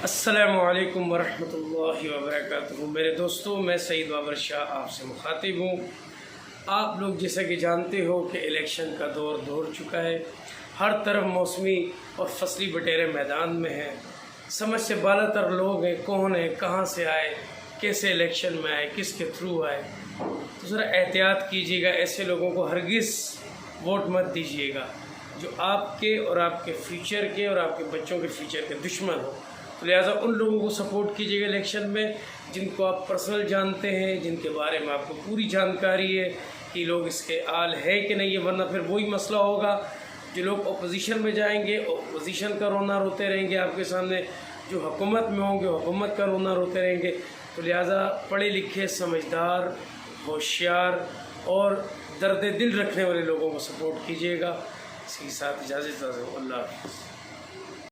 अस्सलामुअलैकुम वरहमतुल्लाहि वबरकातुहू। मेरे दोस्तों, मैं सईद बाबर शाह आपसे मुखातिब हूँ। आप लोग जैसा कि जानते हो कि इलेक्शन का दौर चुका है। हर तरफ मौसमी और फसली बटेरे मैदान में हैं। समझ से बालातर लोग हैं, कौन है, कहाँ से आए, कैसे इलेक्शन में आए, किसके थ्रू आए। तो ज़रा एहतियात कीजिएगा, ऐसे लोगों को हरगिज़ वोट मत दीजिएगा जो आपके और आपके फ्यूचर के और आपके बच्चों के फ्यूचर के दुश्मन हो। तो लिहाजा उन लोगों को सपोर्ट कीजिएगा इलेक्शन में जिनको आप पर्सनल जानते हैं, जिनके बारे में आपको पूरी जानकारी है कि लोग इसके आल है कि नहीं है। वरना फिर वही मसला होगा, जो लोग अपोजिशन में जाएंगे अपोजिशन का रोना रोते रहेंगे आपके सामने, जो हुकूमत में होंगे हुकूमत का रोना रोते रहेंगे। तो लिहाजा पढ़े लिखे, समझदार, होशियार और दर्द दिल रखने वाले लोगों को सपोर्ट कीजिएगा। इसी के साथ इजाज़त, अल्लाह हाफ़िज़।